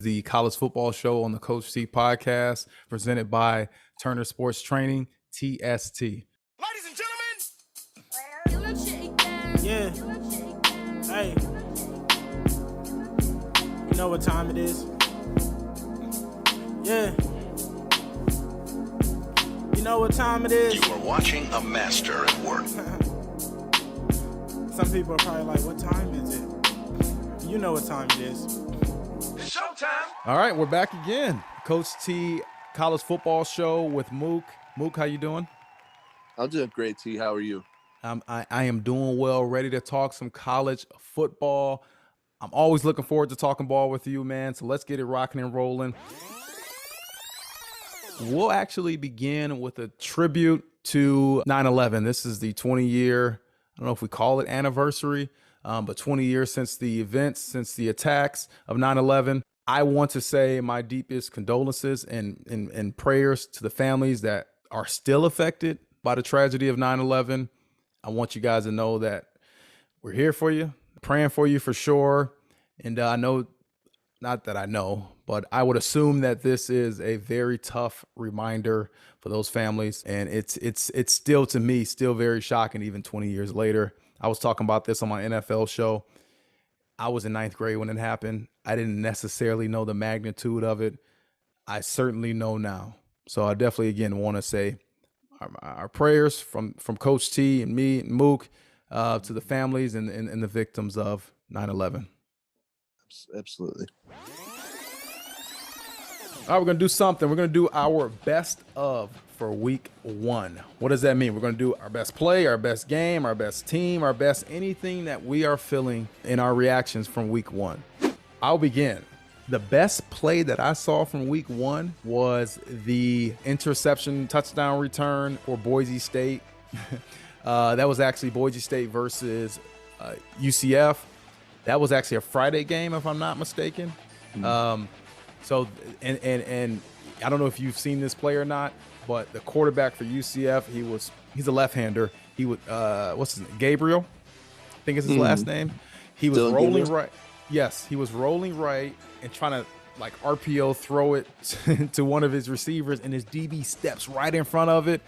The college football show on the Coach T podcast, presented by Turner Sports Training, TST. Ladies and gentlemen. Yeah. Hey. You know what time it is? Yeah. You know what time it is? You are watching a master at work. Some people are probably like, what time is it? You know what time it is. It's showtime. All right, we're back again. Coach T college football show with Mook. Mook, how you doing? I'm doing great, T. How are you? I am doing well, ready to talk some college football. I'm always looking forward to talking ball with you, man. So let's get it rocking and rolling. We'll actually begin with a tribute to 9/11. This is the 20-year, I don't know if we call it anniversary, but 20 years since the events, since the attacks of 9/11. I want to say my deepest condolences and prayers to the families that are still affected by the tragedy of 9/11. I want you guys to know that we're here for you, praying for you for sure. And I know, not that I know, but I would assume that this is a very tough reminder for those families. And it's still, to me, still very shocking, even 20 years later. I was talking about this on my NFL show. I was in ninth grade when it happened. I didn't necessarily know the magnitude of it. I certainly know now. So I definitely, again, want to say our prayers from Coach T and me and Mook to the families and the victims of 9/11. Absolutely. All right, we're going to do something. We're going to do our best of for week one. What does that mean? We're going to do our best play, our best game, our best team, our best anything that we are feeling in our reactions from week one. I'll begin. The best play that I saw from week one was the interception touchdown return for Boise State. That was actually Boise State versus UCF. That was actually a Friday game, if I'm not mistaken. Mm-hmm. So I don't know if you've seen this play or not, but the quarterback for UCF, he's a left-hander. He would what's his name? Gabriel, I think is his last name. He was rolling right. Yes, he was rolling right and trying to like RPO throw it to one of his receivers, and his DB steps right in front of it,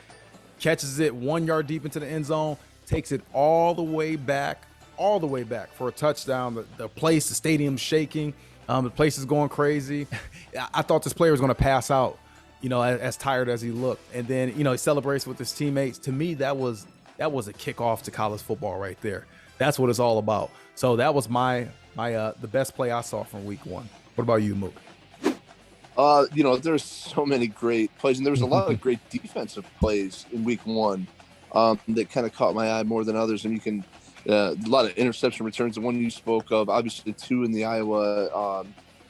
catches it 1 yard deep into the end zone, takes it all the way back for a touchdown. The stadium's shaking. The place is going crazy. I thought this player was going to pass out, as tired as he looked. And then, he celebrates with his teammates. To me, that was a kickoff to college football right there. That's what it's all about. So that was the best play I saw from week one. What about you, Mook? There's so many great plays, and there was a lot of great defensive plays in week one that kind of caught my eye more than others. And you can a lot of interception returns. The one you spoke of, obviously, two in the Iowa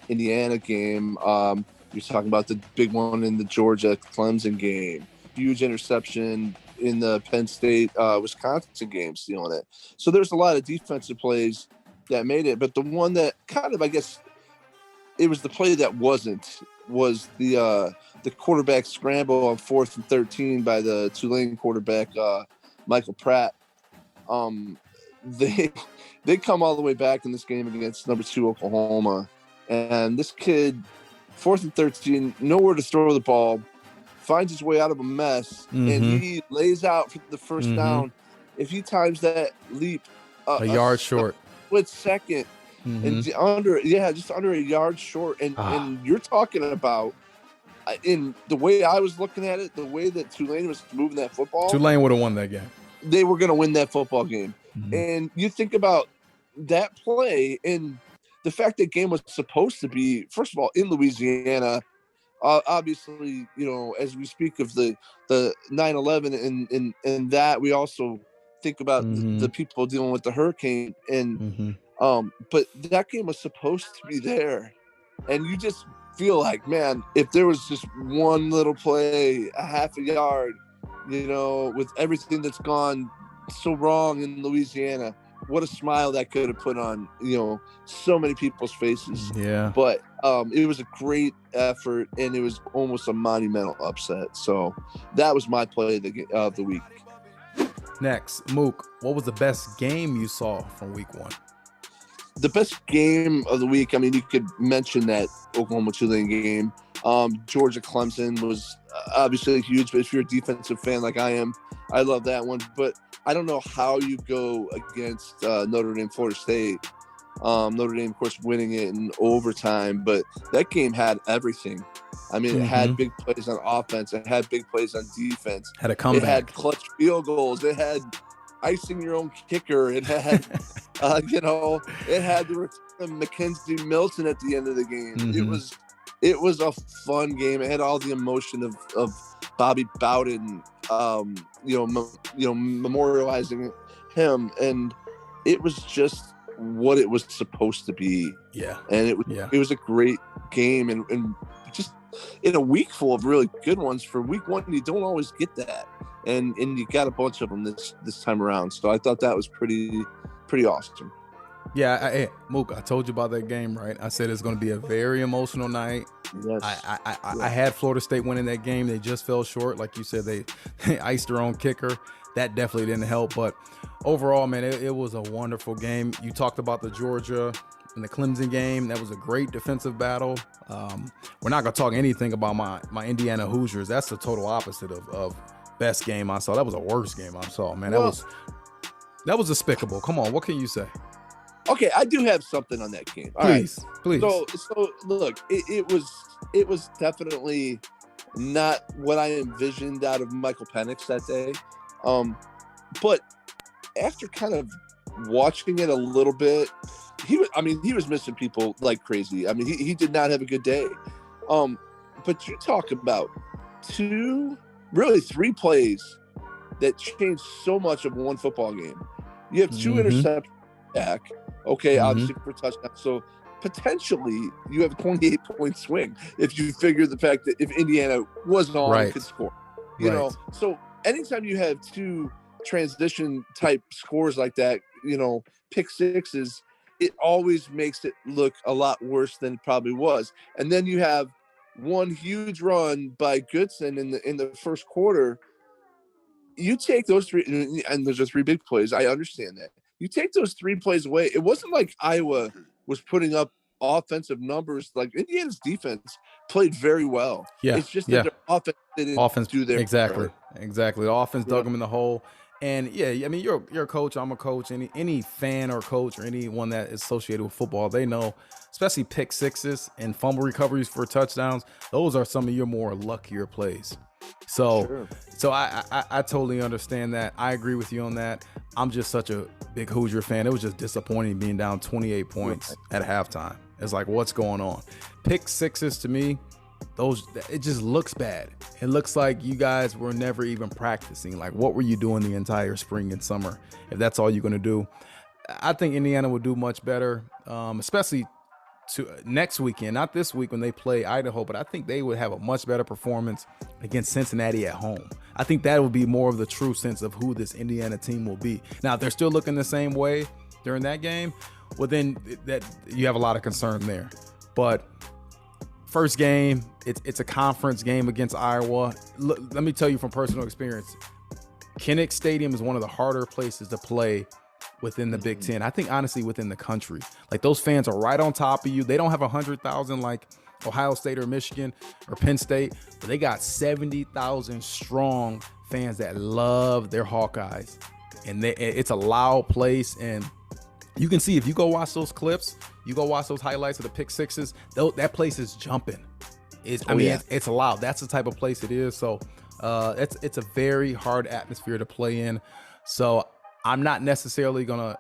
Indiana game. You're talking about the big one in the Georgia Clemson game. Huge interception in the Penn State Wisconsin game, stealing it. So there's a lot of defensive plays that made it. But the one that kind of, I guess, it was the play that was the quarterback scramble on 4th and 13 by the Tulane quarterback, Michael Pratt. They come all the way back in this game against number 2 Oklahoma, and this kid, 4th and 13, nowhere to throw the ball, finds his way out of a mess, and he lays out for the first down. If he times that leap a yard short, split second, and just under a yard short, and you're talking about, in the way I was looking at it, the way that Tulane was moving that football, Tulane would have won that game. They were going to win that football game. And you think about that play and the fact that game was supposed to be, first of all, in Louisiana. Obviously, as we speak of the 9/11 and that, we also think about the people dealing with the hurricane. And but that game was supposed to be there. And you just feel like, man, if there was just one little play, a half a yard, with everything that's gone so wrong in Louisiana, what a smile that could have put on, so many people's faces. Yeah. But it was a great effort, and it was almost a monumental upset. So that was my play of the week. Next, Mook, what was the best game you saw from week one? The best game of the week, I mean, you could mention that Oklahoma Tulane game. Georgia Clemson was obviously huge, but if you're a defensive fan like I am, I love that one. But I don't know how you go against Notre Dame, Florida State. Notre Dame, of course, winning it in overtime, but that game had everything. I mean, it had big plays on offense. It had big plays on defense. Had a comeback. It had clutch field goals. It had icing your own kicker. It had, it had the return of Mackenzie Milton at the end of the game. It was a fun game. It had all the emotion of Bobby Bowden, memorializing him, and it was just what it was supposed to be. Yeah. And it was a great game, and just in a week full of really good ones. For week one, you don't always get that, and you got a bunch of them this time around. So I thought that was pretty awesome. Yeah, Mook, I told you about that game, right? I said it's going to be a very emotional night. Yes. I had Florida State winning that game. They just fell short. Like you said, they iced their own kicker. That definitely didn't help. But overall, man, it was a wonderful game. You talked about the Georgia and the Clemson game. That was a great defensive battle. We're not going to talk anything about my Indiana Hoosiers. That's the total opposite of best game I saw. That was the worst game I saw, man. That was despicable. Come on, what can you say? Okay, I do have something on that game. Please. So look, it was definitely not what I envisioned out of Michael Penix that day. But after kind of watching it a little bit, he was missing people like crazy. I mean, he did not have a good day. But you talk about three plays that changed so much of one football game. You have two interceptions back. Okay, obviously for touchdown. So potentially you have a 28-point swing if you figure the fact that if Indiana was on, it could score. You know, so anytime you have two transition type scores like that, pick sixes, it always makes it look a lot worse than it probably was. And then you have one huge run by Goodson in the first quarter. You take those three, and there's just three big plays. I understand that. You take those three plays away. It wasn't like Iowa was putting up offensive numbers. Like Indiana's defense played very well. Yeah, it's just that their offense didn't do their exactly. part. The offense dug them in the hole. And yeah, I mean, you're a coach. I'm a coach. Any fan or coach or anyone that is associated with football, they know, especially pick sixes and fumble recoveries for touchdowns. Those are some of your more luckier plays. So I totally understand that. I agree with you on that. I'm just such a big Hoosier fan. It was just disappointing being down 28 points at halftime. It's like, what's going on? Pick sixes to me, it just looks bad. It looks like you guys were never even practicing. Like, what were you doing the entire spring and summer if that's all you're going to do? I think Indiana would do much better, especially to next weekend, not this week when they play Idaho, but I think they would have a much better performance against Cincinnati at home. I think that would be more of the true sense of who this Indiana team will be. Now, if they're still looking the same way during that game, well, then that you have a lot of concern there. But first game, it's a conference game against Iowa. Look, let me tell you from personal experience, Kinnick Stadium is one of the harder places to play within the Big Ten. I think honestly within the country. Like, those fans are right on top of you. They don't have 100,000 like Ohio State or Michigan or Penn State, but they got 70,000 strong fans that love their Hawkeyes. And it's a loud place, and you can see if you go watch those clips, you go watch those highlights of the pick sixes, that place is jumping. It's loud. That's the type of place it is. So it's a very hard atmosphere to play in. So I'm not necessarily gonna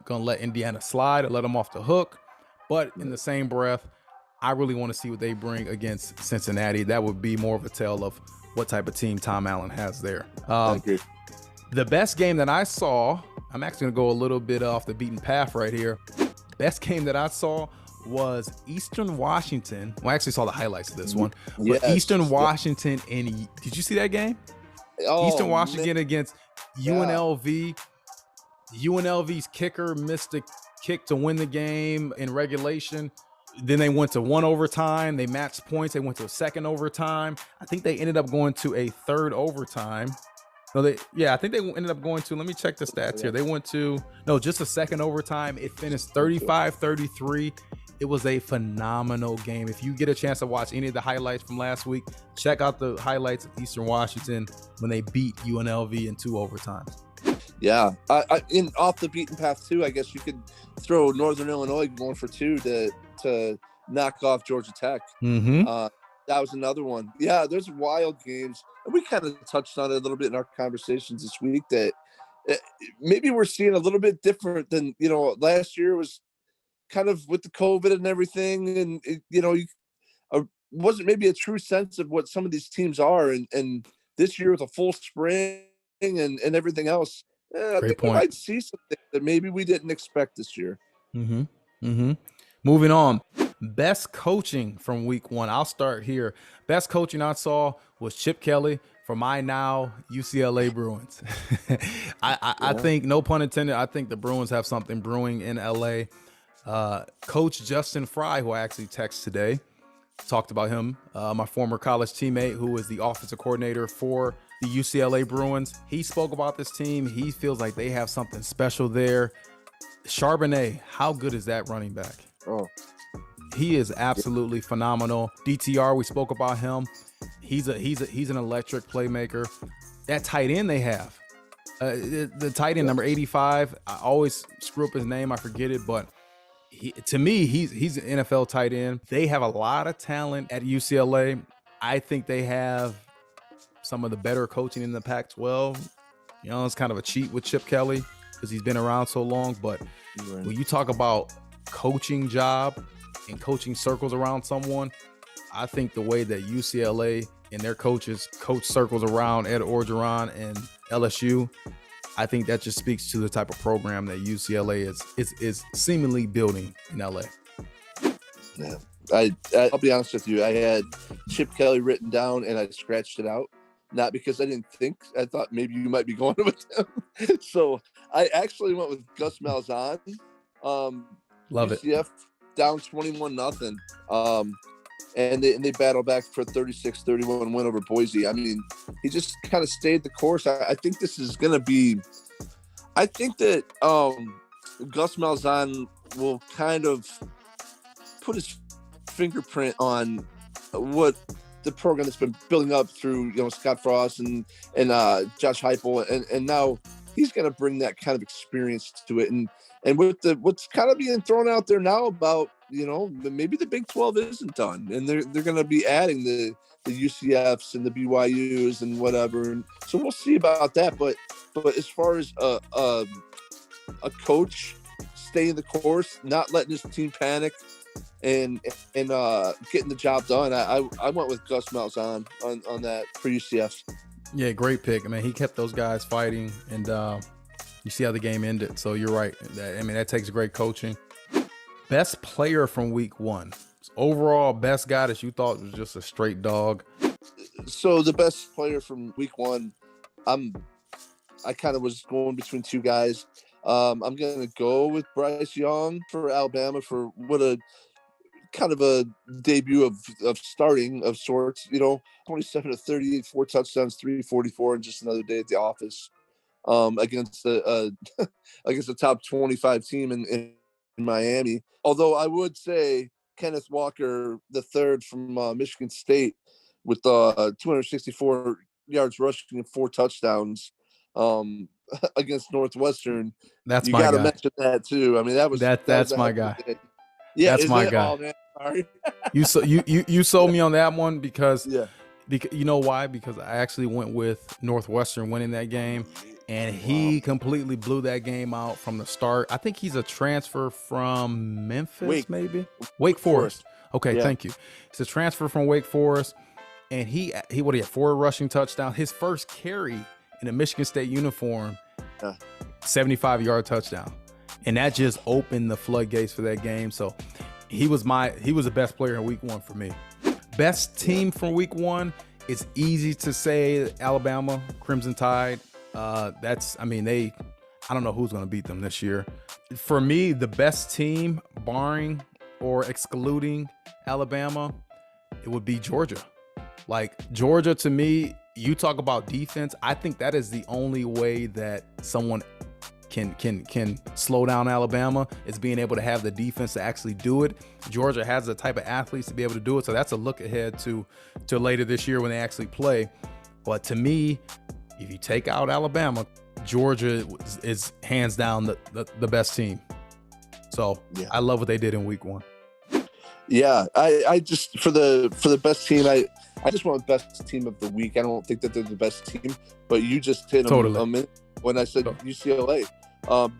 let Indiana slide or let them off the hook, but in the same breath, I really want to see what they bring against Cincinnati. That would be more of a tell of what type of team Tom Allen has there. I agree. The best game that I saw, I'm actually gonna go a little bit off the beaten path right here. Best game that I saw was Eastern Washington. Well, I actually saw the highlights of this one. But Eastern Washington, and did you see that game? Eastern Washington against UNLV. UNLV's kicker missed a kick to win the game in regulation. Then they went to one overtime. They matched points. They went to a second overtime. I think they ended up going to a third overtime. I think they ended up going to, let me check the stats here. They went to, just a second overtime. It finished 35-33. It was a phenomenal game. If you get a chance to watch any of the highlights from last week, check out the highlights of Eastern Washington when they beat UNLV in 2 overtimes. Yeah, in off the beaten path too. I guess you could throw Northern Illinois going for 2 to knock off Georgia Tech. Mm-hmm. That was another one. Yeah, there's wild games, and we kind of touched on it a little bit in our conversations this week. That maybe we're seeing a little bit different than last year was kind of with the COVID and everything, and wasn't maybe a true sense of what some of these teams are, and this year with a full spring and everything else. I think we might see something that maybe we didn't expect this year. Mm-hmm. Mm-hmm. Moving on. Best coaching from week 1. I'll start here. Best coaching I saw was Chip Kelly for my now UCLA Bruins. I think, no pun intended, I think the Bruins have something brewing in LA. Coach Justin Fry, who I actually texted today, talked about him, my former college teammate who is the offensive coordinator for the UCLA Bruins. He spoke about this team. He feels like they have something special there. Charbonnet, how good is that running back? Oh, he is absolutely phenomenal. DTR, we spoke about him. He's an electric playmaker. That tight end they have, the tight end number 85. I always screw up his name. I forget it, but to me, he's an NFL tight end. They have a lot of talent at UCLA. I think they have some of the better coaching in the Pac-12. It's kind of a cheat with Chip Kelly because he's been around so long. But when you talk about coaching job and coaching circles around someone, I think the way that UCLA and their coaches coach circles around Ed Orgeron and LSU, I think that just speaks to the type of program that UCLA is seemingly building in LA. Yeah, I'll be honest with you. I had Chip Kelly written down and I scratched it out. Not because I thought maybe you might be going with him. So I actually went with Gus Malzahn. Love UCF it. Down 21-0. And they battle back for a 36-31 win over Boise. I mean, he just kind of stayed the course. I think this is going to be – I think that Gus Malzahn will kind of put his fingerprint on what the program that's been building up through, Scott Frost and Josh Heupel. And now he's going to bring that kind of experience to it. And with what's kind of being thrown out there now about, maybe the Big 12 isn't done, and they're going to be adding the UCFs and the BYUs and whatever, and so we'll see about that. But as far as a coach staying the course, not letting his team panic, and getting the job done, I went with Gus Malzahn on that for UCF. Yeah, great pick. I mean, he kept those guys fighting, and you see how the game ended. So you're right. That takes great coaching. Best player from week 1. Overall, best guy that you thought was just a straight dog. So the best player from week 1, I kind of was going between 2 guys. I'm going to go with Bryce Young for Alabama for what a kind of a debut of starting of sorts. 27 to 38, 4 touchdowns, 344, and just another day at the office against the top 25 team in Miami. Although I would say Kenneth Walker III from Michigan State with 264 yards rushing and 4 touchdowns against Northwestern. That's you my guy. You got to mention that too. I mean, that's my guy. Yeah, that's my guy. Oh, man. Sorry. you sold me on that one because you know why? Because I actually went with Northwestern winning that game. And he completely blew that game out from the start. I think he's a transfer from Memphis, Wake Forest. Okay, yeah. Thank you. It's a transfer from Wake Forest, and he had 4 rushing touchdowns. His first carry in a Michigan State uniform, 75-yard touchdown, and that just opened the floodgates for that game. So he was the best player in week 1 for me. Best team from week 1. It's easy to say Alabama, Crimson Tide. I don't know who's going to beat them this year. For me, the best team, barring or excluding Alabama, it would be Georgia. Like, Georgia, to me, you talk about defense. I think that is the only way that someone can slow down Alabama, is being able to have the defense to actually do it. Georgia has the type of athletes to be able to do it. So that's a look ahead to later this year when they actually play. But to me, if you take out Alabama, Georgia is hands down the best team. So yeah. I love what they did in week 1. Yeah, I just for the best team, I just want the best team of the week. I don't think that they're the best team, but you just hit them a minute when I said UCLA.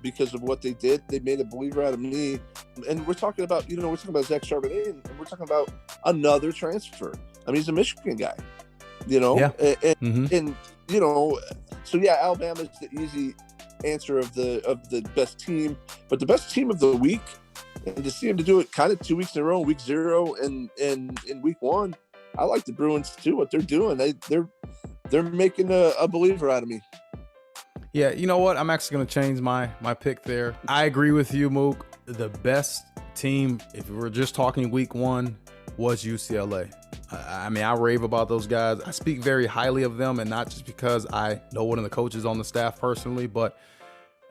Because of what they did, they made a believer out of me. And we're talking about, Zach Charbonnet, and we're talking about another transfer. I mean, he's a Michigan guy, and so yeah, Alabama's the easy answer of the best team, but the best team of the week, and to see him to do it kind of 2 weeks in a row, week 0 and in week 1, I like the Bruins too. What they're doing, they're making a believer out of me. Yeah, you know what? I'm actually going to change my pick there. I agree with you, Mook. The best team, if we're just talking week 1, was UCLA. I mean, I rave about those guys. I speak very highly of them, and not just because I know one of the coaches on the staff personally, but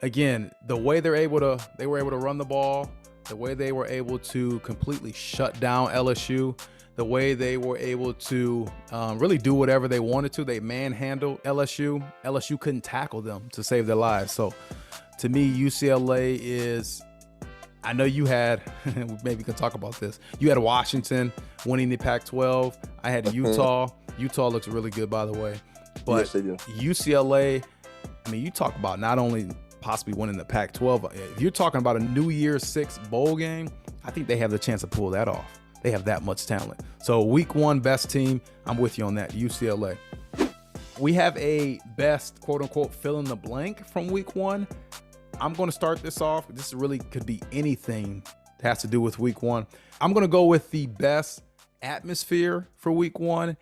again, the way they were able to run the ball, the way they were able to completely shut down LSU, the way they were able to really do whatever they wanted to. They manhandled LSU. LSU couldn't tackle them to save their lives. So to me, UCLA is, I know you had, maybe we can talk about this. You had Washington winning the Pac-12. I had Utah. Utah looks really good, by the way. But yes, they do. UCLA, I mean, you talk about not only possibly winning the Pac-12, if you're talking about a New Year's 6 bowl game, I think they have the chance to pull that off. They have that much talent. So week 1, best team, I'm with you on that, UCLA. We have a best, quote unquote, fill in the blank from week 1. I'm going to start this off. This really could be anything that has to do with week 1. I'm going to go with the best atmosphere for week 1.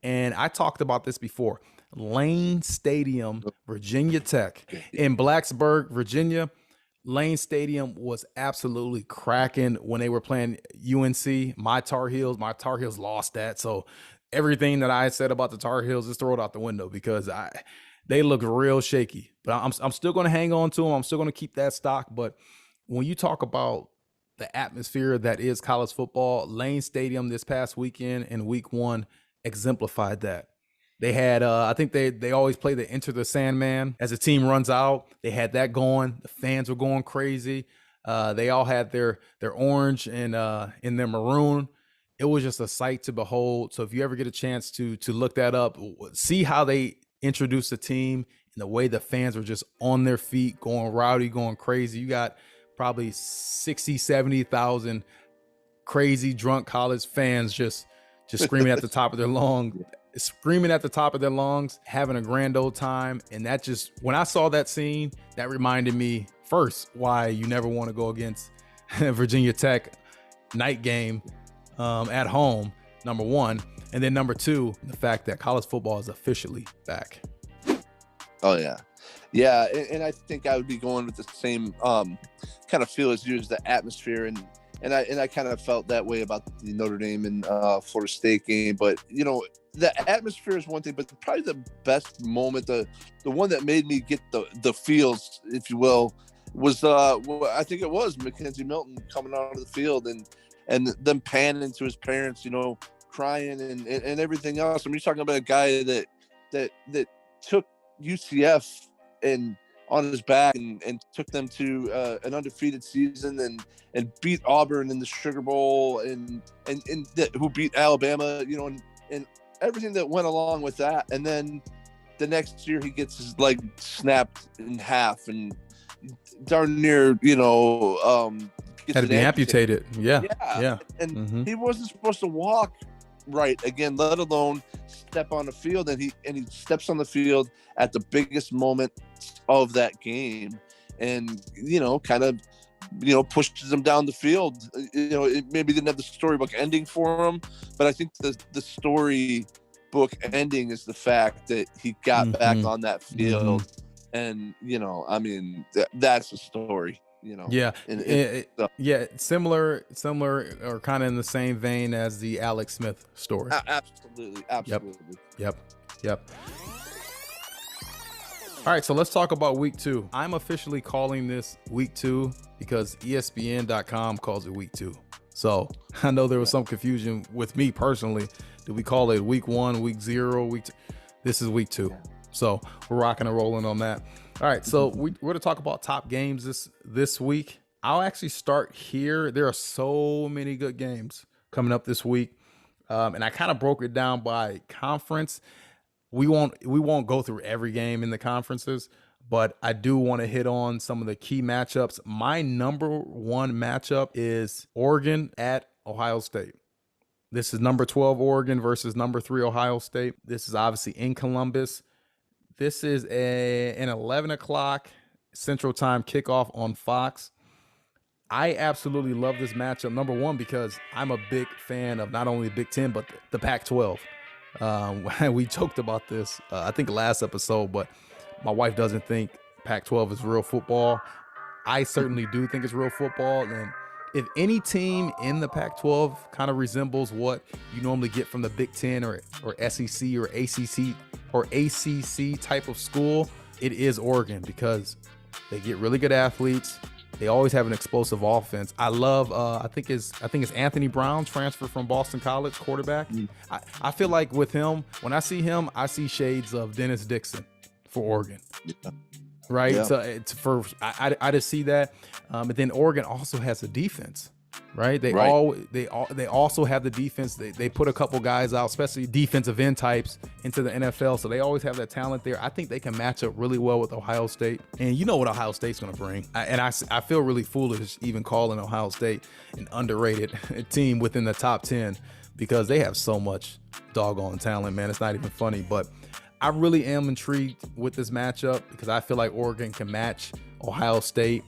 And I talked about this before. Lane Stadium, Virginia Tech in Blacksburg, Virginia. Lane Stadium was absolutely cracking when they were playing UNC. My Tar Heels lost that. So everything that I said about the Tar Heels, just throw it out the window because they look real shaky. But I'm still going to hang on to them. I'm still going to keep that stock. But when you talk about the atmosphere that is college football, Lane Stadium this past weekend in week 1 exemplified that. They had, I think they always play the Enter the Sandman as the team runs out. They had that going. The fans were going crazy. They all had their orange and in their maroon. It was just a sight to behold. So if you ever get a chance to look that up, see how they introduced the team and the way the fans were just on their feet, going rowdy, going crazy. You got probably 60, 70,000 crazy drunk college fans just screaming at the top of their lungs, having a grand old time. And that just, when I saw that scene, that reminded me first why you never want to go against Virginia Tech night game at home, number 1. And then number 2, the fact that college football is officially back. Oh yeah. Yeah. And I think I would be going with the same kind of feel as you, as the atmosphere. And I kind of felt that way about the Notre Dame and Florida State game. But, the atmosphere is one thing, but probably the best moment, the one that made me get the feels, if you will, was I think it was Mackenzie Milton coming out of the field and them panning to his parents, crying and everything else. I mean, you're talking about a guy that took UCF and on his back and took them to an undefeated season and beat Auburn in the Sugar Bowl and who beat Alabama, and everything that went along with that. And then the next year he gets his leg snapped in half and darn near, had to be amputated. Yeah. And he wasn't supposed to walk right again, let alone step on the field. And he steps on the field at the biggest moment of that game and, kind of, pushes him down the field. It maybe didn't have the storybook ending for him, but I think the storybook ending is the fact that he got back on that field. And, I mean, that's a story. Yeah. Similar or kind of in the same vein as the Alex Smith story. Absolutely. Yep. Yep. All right, so let's talk about week 2. I'm officially calling this week 2 because ESPN.com calls it week 2. So I know there was some confusion with me personally. Do we call it week 1, week 0, week 2? This is week 2. So we're rocking and rolling on that. All right, so we're going to talk about top games this week. I'll actually start here. There are so many good games coming up this week. And I kind of broke it down by conference. We won't go through every game in the conferences, but I do want to hit on some of the key matchups. My number 1 matchup is Oregon at Ohio State. This is number 12 Oregon versus number 3 Ohio State. This is obviously in Columbus. This is an 11 o'clock Central Time kickoff on Fox. I absolutely love this matchup. Number 1, because I'm a big fan of not only Big Ten, but the Pac-12. We joked about this, I think last episode, but my wife doesn't think Pac-12 is real football. I certainly do think it's real football. And if any team in the Pac-12 kind of resembles what you normally get from the Big Ten or SEC or ACC type of school, it is Oregon, because they get really good athletes. They always have an explosive offense. I love, I think it's Anthony Brown, transfer from Boston College, quarterback. I feel like with him, when I see him, I see shades of Dennis Dixon for Oregon. Right? Yeah. So I just see that. But then Oregon also has a defense. Right? They also have the defense. They put a couple guys out, especially defensive end types, into the NFL. So they always have that talent there. I think they can match up really well with Ohio State. And you know what Ohio State's going to bring. I feel really foolish even calling Ohio State an underrated team within the top 10, because they have so much doggone talent, man. It's not even funny. But I really am intrigued with this matchup because I feel like Oregon can match Ohio State.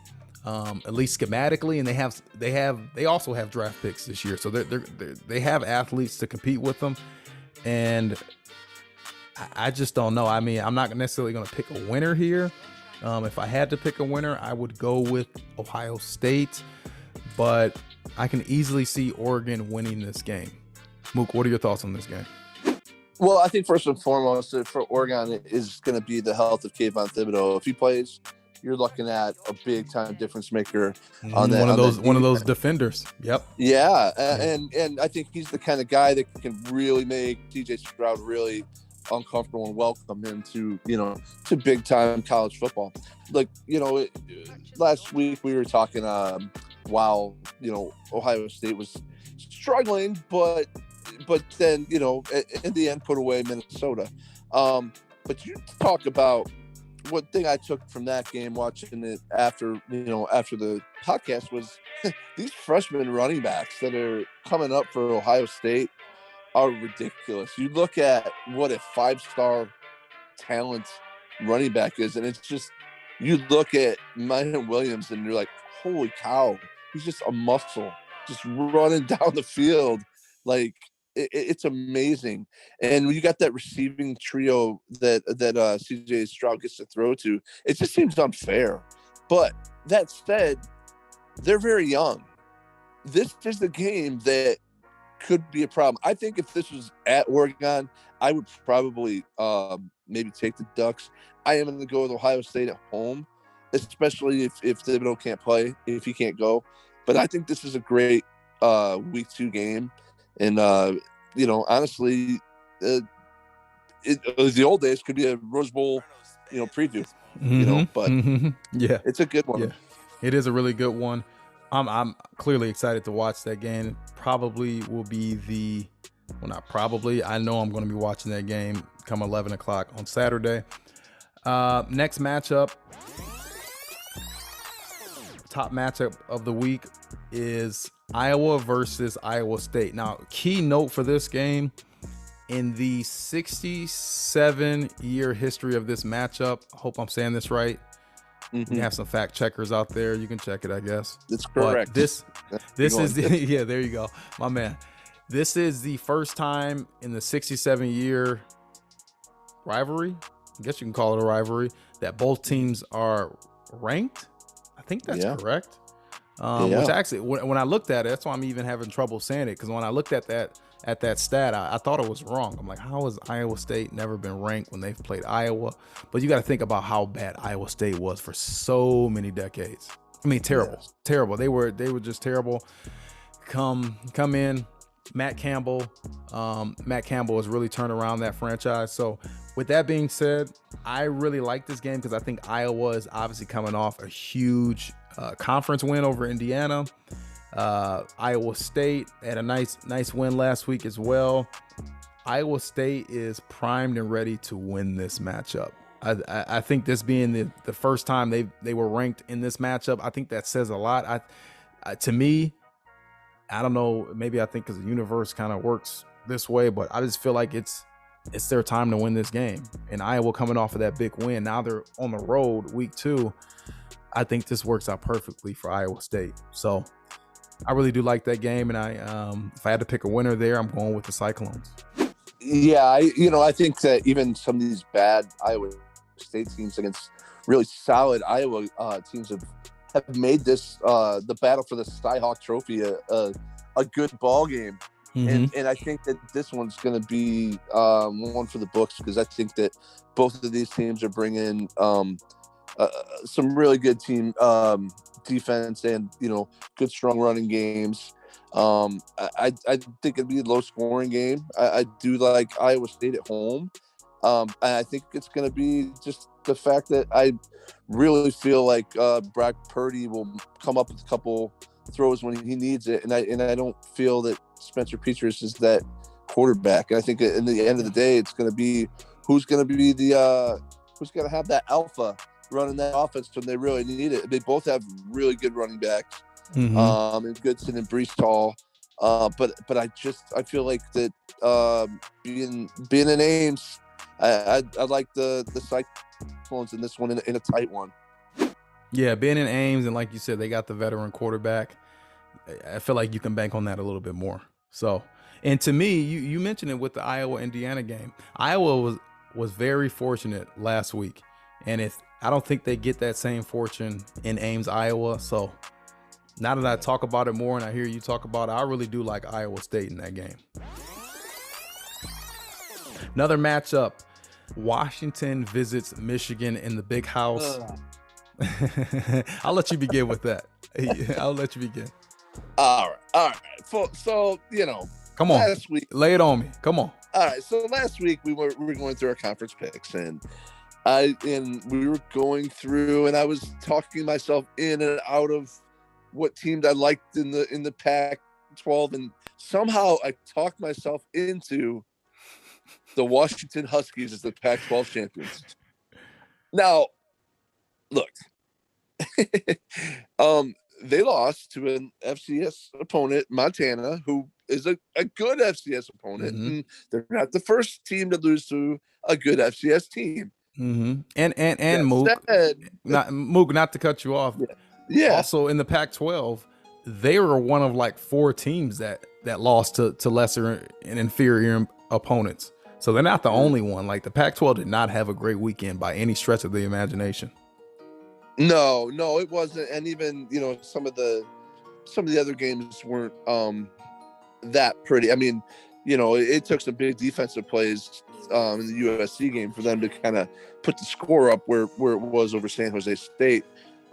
At least schematically, and they also have draft picks this year, so they have athletes to compete with them, and I just don't know. I mean, I'm not necessarily going to pick a winner here. If I had to pick a winner, I would go with Ohio State, but I can easily see Oregon winning this game. Mook, what are your thoughts on this game? Well, I think first and foremost for Oregon is going to be the health of Kayvon Thibodeau. If he plays, you're looking at a big time difference maker on that. One of those defenders. Yep. Yeah, and I think he's the kind of guy that can really make CJ Stroud really uncomfortable and welcome him to big time college football. Like, last week we were talking while Ohio State was struggling, but then in the end put away Minnesota. But you talk about. One thing I took from that game, watching it after the podcast, was these freshman running backs that are coming up for Ohio State are ridiculous. You look at what a 5-star talent running back is, and it's just, you look at Myron Williams and you're like, holy cow, he's just a muscle, just running down the field. Like, it's amazing. And when you got that receiving trio that CJ Stroud gets to throw to, it just seems unfair. But that said, they're very young. This is the game that could be a problem. I think if this was at Oregon, I would probably maybe take the Ducks. I am going to go with Ohio State at home, especially if Thibodeau can't play, if he can't go. But I think this is a great week 2 game. And, honestly, the old days could be a Rose Bowl, preview, but yeah, it's a good one. Yeah, it is a really good one. I'm clearly excited to watch that game. Probably will be not probably. I know I'm going to be watching that game come 11 o'clock on Saturday. Next matchup, top matchup of the week is Iowa versus Iowa State. Now, key note for this game, in the 67-year history of this matchup, I hope I'm saying this right. We have some fact checkers out there. You can check it, I guess. That's correct. But this is yeah, there you go, my man. This is the first time in the 67-year rivalry, I guess you can call it a rivalry, that both teams are ranked. I think that's correct. Which actually, when I looked at it, that's why I'm even having trouble saying it, because when I looked at that at that stat, I thought it was wrong. I'm like, how has Iowa State never been ranked when they've played Iowa? But you got to think about how bad Iowa State was for so many decades. I mean, terrible, terrible. They were just terrible. Come in, Matt Campbell. Matt Campbell has really turned around that franchise. So with that being said, I really like this game because I think Iowa is obviously coming off a huge conference win over Indiana. Iowa State had a nice win last week as well. Iowa State is primed and ready to win this matchup. I think this being the first time they were ranked in this matchup, I think that says a lot. To me, I don't know, maybe I think because the universe kind of works this way, but I just feel like it's their time to win this game. And Iowa coming off of that big win, now they're on the road week 2. I think this works out perfectly for Iowa State. So I really do like that game, and if I had to pick a winner there, I'm going with the Cyclones. Yeah, I think that even some of these bad Iowa State teams against really solid Iowa teams have made this the battle for the Cyhawk Trophy a good ball game. Mm-hmm. And I think that this one's going to be one for the books, because I think that both of these teams are bringing some really good team defense and good strong running games. I think it'd be a low scoring game. I do like Iowa State at home. And I think it's going to be just the fact that I really feel like Brock Purdy will come up with a couple throws when he needs it, and I don't feel that Spencer Petras is that quarterback. And I think in the end of the day, it's going to be who's going to have that alpha running that offense when they really need it. They both have really good running backs, and Goodson and Breece Hall. But I feel like that being in Ames, I like the Cyclones in this one in a tight one. Yeah, being in Ames, and like you said, they got the veteran quarterback. I feel like you can bank on that a little bit more. So, and to me, you mentioned it with the Iowa-Indiana game. Iowa was very fortunate last week, and I don't think they get that same fortune in Ames, Iowa. So now that I talk about it more and I hear you talk about it, I really do like Iowa State in that game. Another matchup, Washington visits Michigan in the Big House. I'll let you begin with that. I'll let you begin. All right. So come on, last week, lay it on me. Come on. All right. So last week we were going through our conference picks, and we were going through, and I was talking myself in and out of what teams I liked in the Pac-12, and somehow I talked myself into the Washington Huskies as the Pac-12 champions. Now, look, they lost to an FCS opponent, Montana, who is a good FCS opponent. Mm-hmm. And they're not the first team to lose to a good FCS team. Mm-hmm. And Mook, not to cut you off. Yeah. Also in the Pac-12, they were one of like 4 teams that lost to lesser and inferior opponents. So they're not the only one. Like the Pac-12 did not have a great weekend by any stretch of the imagination. No, it wasn't. And even, some of the other games weren't that pretty. I mean, it took some big defensive plays in the USC game for them to kind of put the score up where it was over San Jose State.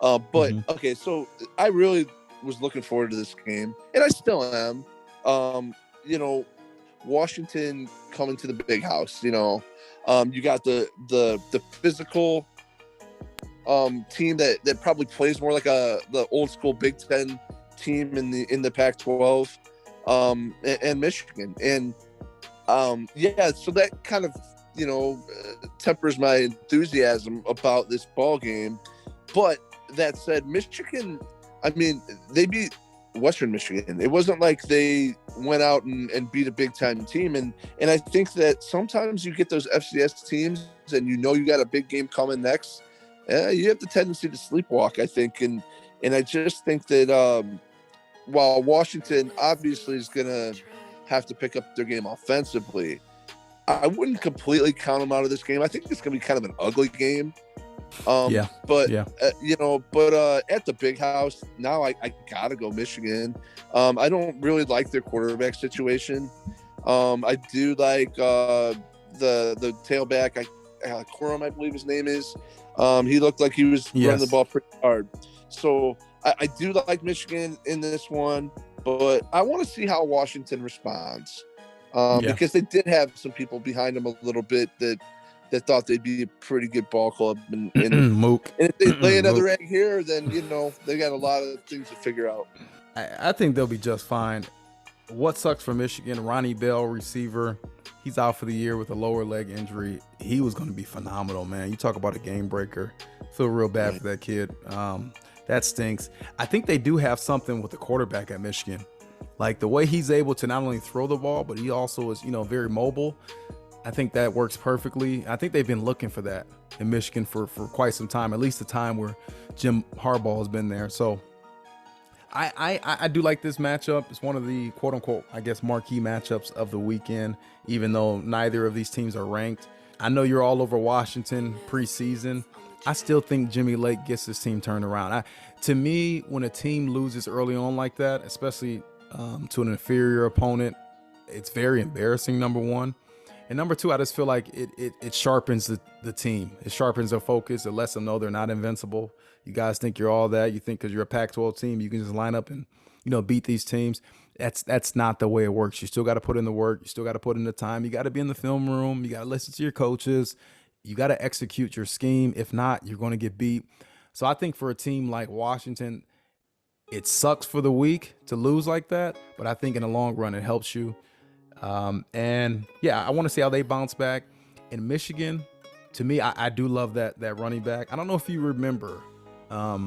Okay, so I really was looking forward to this game, and I still am. Washington coming to the Big House, you got the physical team that probably plays more like the old school Big Ten team in the Pac-12, and Michigan, and so that kind of tempers my enthusiasm about this ball game. But that said, Michigan, I mean, they beat Western Michigan. It wasn't like they went out and beat a big time team, and I think that sometimes you get those FCS teams and you got a big game coming next. You have the tendency to sleepwalk, I think, and I just think that while Washington obviously is going to have to pick up their game offensively, I wouldn't completely count them out of this game. I think it's going to be kind of an ugly game. But at the Big House, now I gotta go Michigan. I don't really like their quarterback situation. I do like the tailback. Corum, I believe his name is. He looked like he was running the ball pretty hard. So I do like Michigan in this one, but I want to see how Washington responds because they did have some people behind them a little bit that thought they'd be a pretty good ball club. And Mook. And if they lay another egg here, then, they got a lot of things to figure out. I think they'll be just fine. What sucks for Michigan, Ronnie Bell, receiver, he's out for the year with a lower leg injury. He was going to be phenomenal, man. You talk about a game breaker. Feel real bad for that kid. That stinks. I think they do have something with the quarterback at Michigan. Like the way he's able to not only throw the ball, but he also is, very mobile. I think that works perfectly. I think they've been looking for that in Michigan for quite some time, at least the time where Jim Harbaugh has been there. So I do like this matchup. It's one of the quote unquote, I guess, marquee matchups of the weekend, even though neither of these teams are ranked. I know you're all over Washington preseason. I still think Jimmy Lake gets his team turned around. To me, when a team loses early on like that, especially to an inferior opponent, it's very embarrassing, number one. And number two, I just feel like it sharpens the team. It sharpens their focus. It lets them know they're not invincible. You guys think you're all that. You think because you're a Pac-12 team, you can just line up and, beat these teams. That's not the way it works. You still got to put in the work. You still got to put in the time. You got to be in the film room. You got to listen to your coaches. You got to execute your scheme. If not, you're going to get beat. So I think for a team like Washington, it sucks for the week to lose like that. But I think in the long run, it helps you. And yeah, I want to see how they bounce back. In Michigan, to me, I do love that running back. I don't know if you remember, I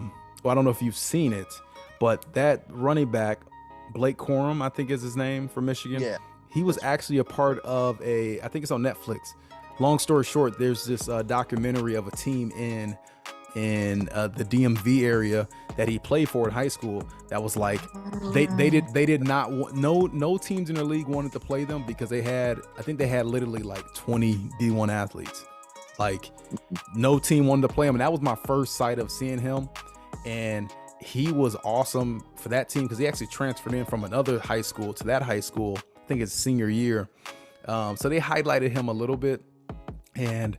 don't know if you've seen it, but that running back, Blake Corum, I think is his name, for Michigan. Yeah. He was actually a part of I think it's on Netflix. Long story short, there's this documentary of a team in the DMV area that he played for in high school. That was like they did not want, no teams in the league wanted to play them because I think they had literally like 20 D1 athletes. Like no team wanted to play him, and that was my first sight of seeing him. And he was awesome for that team because he actually transferred in from another high school to that high school. I think it's senior year. So they highlighted him a little bit. And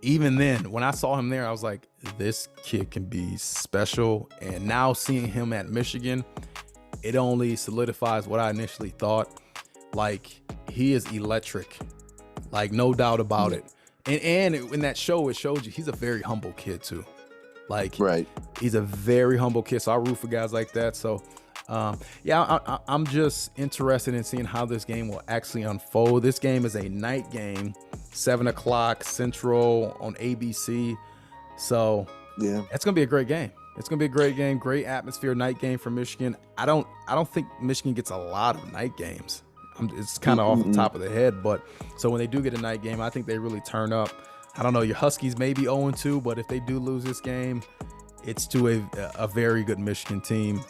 even then, when I saw him there, I was like, this kid can be special. And now seeing him at Michigan, it only solidifies what I initially thought. Like, he is electric. Like, no doubt about it. And in that show, it showed you he's a very humble kid too. Like, right. He's a very humble kid. So I root for guys like that. So, I'm just interested in seeing how this game will actually unfold. This game is a night game, 7:00 Central on ABC. So yeah, it's gonna be a great game. It's gonna be a great game, great atmosphere, night game for Michigan. I don't think Michigan gets a lot of night games. It's kind of off the top of the head, but so when they do get a night game, I think they really turn up. I don't know, your Huskies may be 0-2, but if they do lose this game, it's to a very good Michigan team.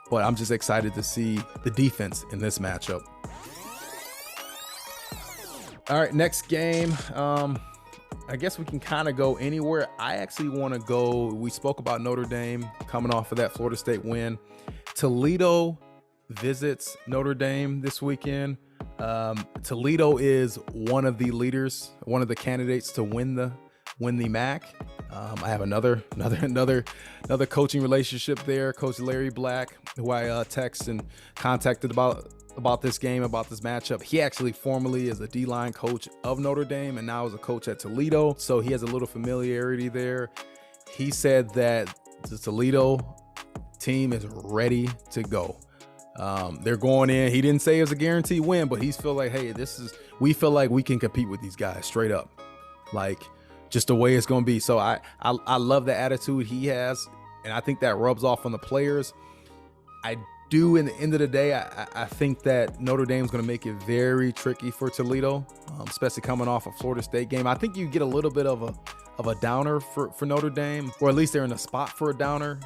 But I'm just excited to see the defense in this matchup. All right, next game. I guess we can kind of go anywhere. I actually want to go. We spoke about Notre Dame coming off of that Florida State win. Toledo visits Notre Dame this weekend. Toledo is one of the leaders, one of the candidates to win the MAC. I have another coaching relationship there, Coach Larry Black, who I texted and contacted about this game, about this matchup. He actually formerly is a D-line coach of Notre Dame and now is a coach at Toledo, so he has a little familiarity there. He said that the Toledo team is ready to go. They're going in. He didn't say it was a guaranteed win, but he's feel like, hey, we feel like we can compete with these guys straight up. Like, just the way it's going to be. So I love the attitude he has, and I think that rubs off on the players. I do, in the end of the day, I think that Notre Dame's going to make it very tricky for Toledo, especially coming off a Florida State game. I think you get a little bit of a downer for Notre Dame, or at least they're in a spot for a downer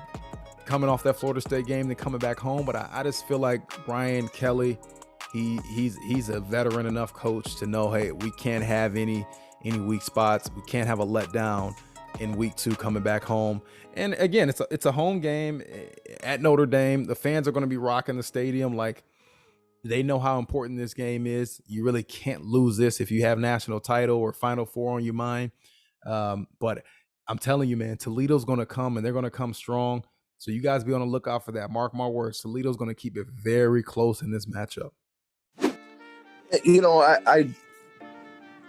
coming off that Florida State game, then coming back home. But I just feel like Brian Kelly, he's a veteran enough coach to know, hey, we can't have any weak spots. We can't have a letdown in week 2 coming back home. And again, it's a home game at Notre Dame. The fans are going to be rocking the stadium. Like, They know how important this game is. You really can't lose this if you have national title or Final Four on your mind. But I'm telling you, man, Toledo's going to come, and they're going to come strong. So you guys be on the lookout for that. Mark my words. Toledo's going to keep it very close in this matchup.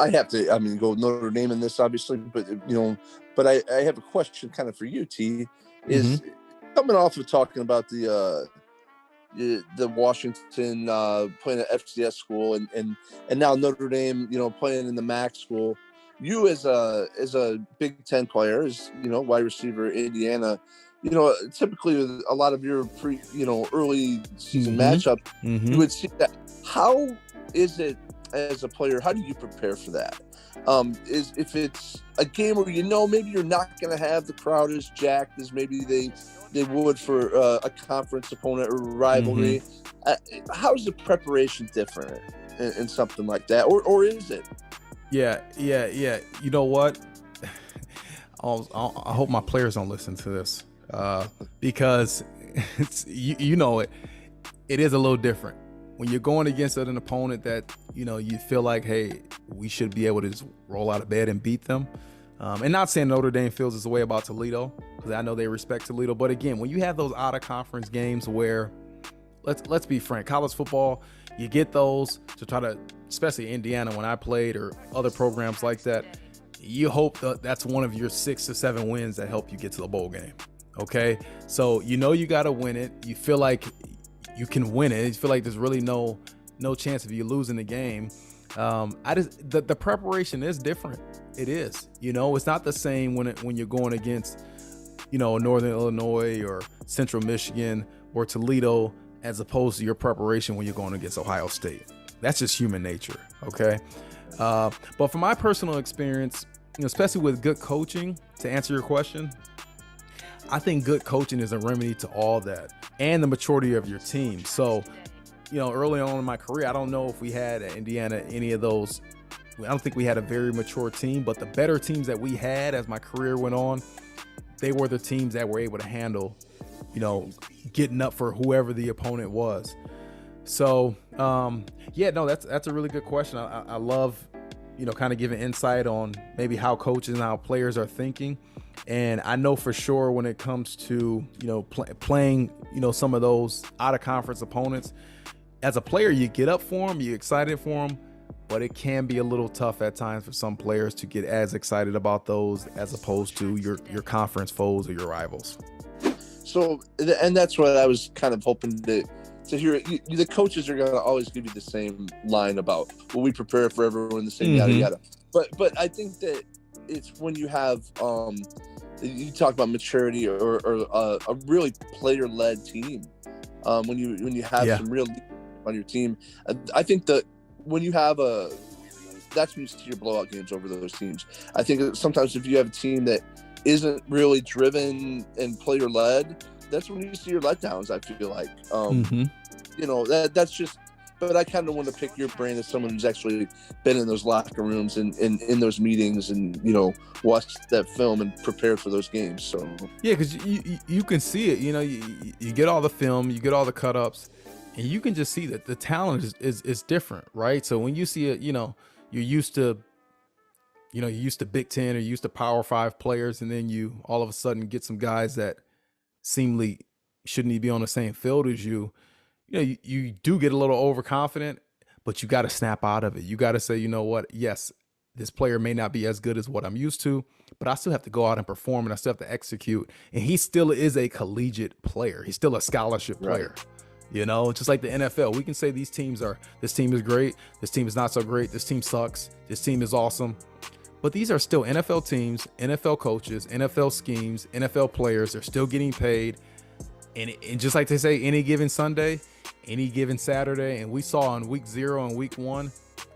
I have to, go Notre Dame in this, obviously, but I have a question kind of for you, T. Is coming off of talking about the Washington playing at FCS school and now Notre Dame, playing in the MAC school. You as a Big Ten player, as wide receiver, Indiana, typically with a lot of your early season matchup, you would see that. How is it as a player? How do you prepare for that? Is if it's a game where maybe you're not going to have the crowd as jacked as maybe they would for a conference opponent or rivalry. How's the preparation different in something like that, or is it? Yeah. You know what? I hope my players don't listen to this because it's, it is a little different when you're going against an opponent that you feel like, hey, we should be able to just roll out of bed and beat them. And not saying Notre Dame feels this way about Toledo, because I know they respect Toledo. But again, when you have those out of conference games where, let's be frank, college football, you get those to try to, especially Indiana when I played or other programs like that, you hope that's one of your 6 to 7 wins that help you get to the bowl game. Okay, so you got to win it. You feel like you can win it. You feel like there's really no chance of you losing the game. The preparation is different. It is, it's not the same when you're going against, Northern Illinois or Central Michigan or Toledo, as opposed to your preparation when you're going against Ohio State. That's just human nature. Okay. But from my personal experience, especially with good coaching, to answer your question, I think good coaching is a remedy to all that and the maturity of your team. So, early on in my career, I don't know if we had at Indiana any of those. I don't think we had a very mature team, but the better teams that we had as my career went on, they were the teams that were able to handle, getting up for whoever the opponent was. So, that's a really good question. I love, kind of giving insight on maybe how coaches and how players are thinking. And I know for sure when it comes to, playing, some of those out of conference opponents, as a player, you get up for them, you're excited for them, but it can be a little tough at times for some players to get as excited about those as opposed to your conference foes or your rivals. So, and that's what I was kind of hoping to hear. The coaches are going to always give you the same line about, well, we prepare for everyone, the same yada yada. But I think that it's when you have you talk about maturity or a really player-led team. When you have some real on your team, I think that when you have that's when you see your blowout games over those teams. I think that sometimes if you have a team that isn't really driven and player led, that's when you see your letdowns. I feel like, that's just. But I kind of want to pick your brain as someone who's actually been in those locker rooms and in those meetings and watched that film and prepared for those games. So yeah, because you can see it. You get all the film, you get all the cut ups, and you can just see that the talent is different, right? So when you see it, you're used to. You're used to Big Ten or you're used to Power 5 players, and then you all of a sudden get some guys that seemingly shouldn't even be on the same field as you. You do get a little overconfident, but you got to snap out of it. You got to say, yes, this player may not be as good as what I'm used to, but I still have to go out and perform and I still have to execute. And he still is a collegiate player. He's still a scholarship player. Right. Just like the NFL, we can say this team is great. This team is not so great. This team sucks. This team is awesome. But these are still NFL teams, NFL coaches, NFL schemes, NFL players. They're still getting paid. And just like they say, any given Sunday, any given Saturday, and we saw in week 0 and week 1,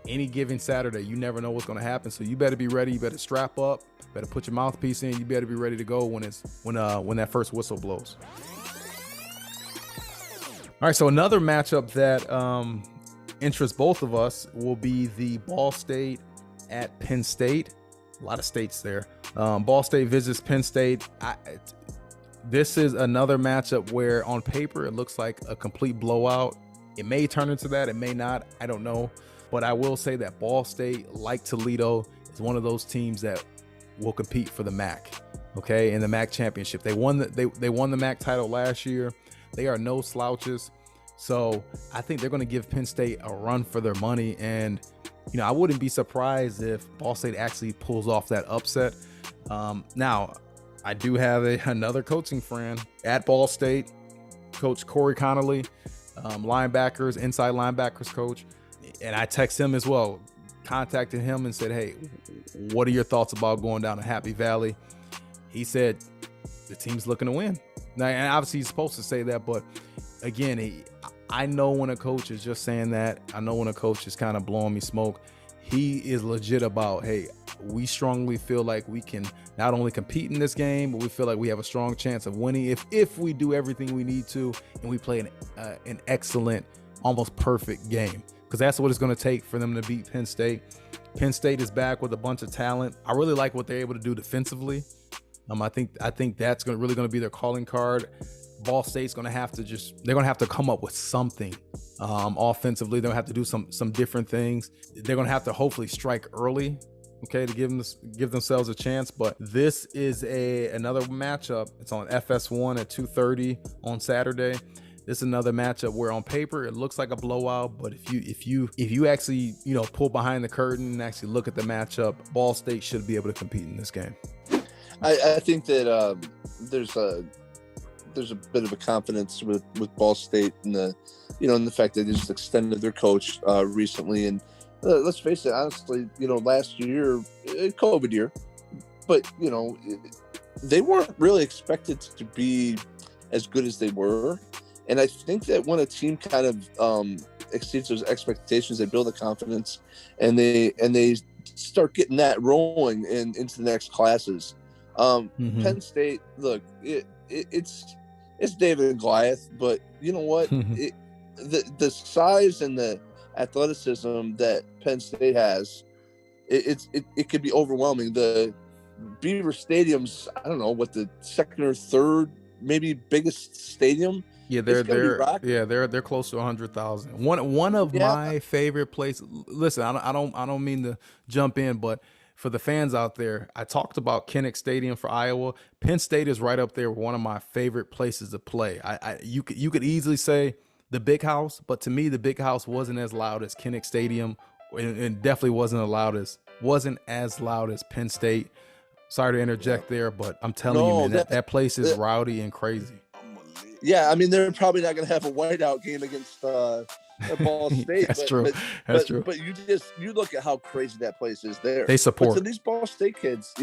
any given Saturday, you never know what's going to happen. So you better be ready. You better strap up. Better put your mouthpiece in. You better be ready to go when that first whistle blows. All right, so another matchup that interests both of us will be the Ball State at Penn State. A lot of states there. Ball State visits Penn State. This is another matchup where on paper it looks like a complete blowout. It may turn into that. It may not. I don't know. But I will say that Ball State, like Toledo, is one of those teams that will compete for the MAC. Okay, in the MAC championship. They won the MAC title last year. They are no slouches. So I think they're going to give Penn State a run for their money. And, I wouldn't be surprised if Ball State actually pulls off that upset. Now, I do have another coaching friend at Ball State, Coach Corey Connolly, inside linebackers coach. And I text him as well, contacted him and said, hey, what are your thoughts about going down to Happy Valley? He said, the team's looking to win. Now, and obviously he's supposed to say that, but again, I know when a coach is just saying that. I know when a coach is kind of blowing me smoke. He is legit about, hey, we strongly feel like we can not only compete in this game, but we feel like we have a strong chance of winning if we do everything we need to and we play an excellent, almost perfect game. Because that's what it's going to take for them to beat Penn State. Penn State is back with a bunch of talent. I really like what they're able to do defensively. I think that's really going to be their calling card. Ball State's going to have to they're going to have to come up with something offensively. They're going to have to do some different things. They're going to have to hopefully strike early, okay, to give themselves a chance. But this is another matchup. It's on FS1 at 2:30 on Saturday. This is another matchup where on paper it looks like a blowout, but if you actually pull behind the curtain and actually look at the matchup, Ball State should be able to compete in this game. I think that there's a bit of a confidence with Ball State in the fact that they just extended their coach recently, and let's face it, honestly, last year, COVID year, but they weren't really expected to be as good as they were. And I think that when a team kind of exceeds those expectations, they build the confidence, and they start getting that rolling into the next classes. Penn State, look, it's David and Goliath, but you know what? The size and the athleticism that Penn State has, it could be overwhelming. The Beaver Stadium's, I don't know what, the second or third maybe biggest stadium. Yeah, they're close to 100,000. One of my favorite places. Listen, I don't mean to jump in, but for the fans out there, I talked about Kinnick Stadium for Iowa. Penn State is right up there, one of my favorite places to play. You could easily say the Big House, but to me, the Big House wasn't as loud as Kinnick Stadium, and definitely wasn't as loud as Penn State. Sorry to interject there, but I'm telling you, man, that place is rowdy and crazy. Yeah, I mean, they're probably not going to have a whiteout game against Ball State. That's true. But you look at how crazy that place is there. They support. But to these Ball State kids,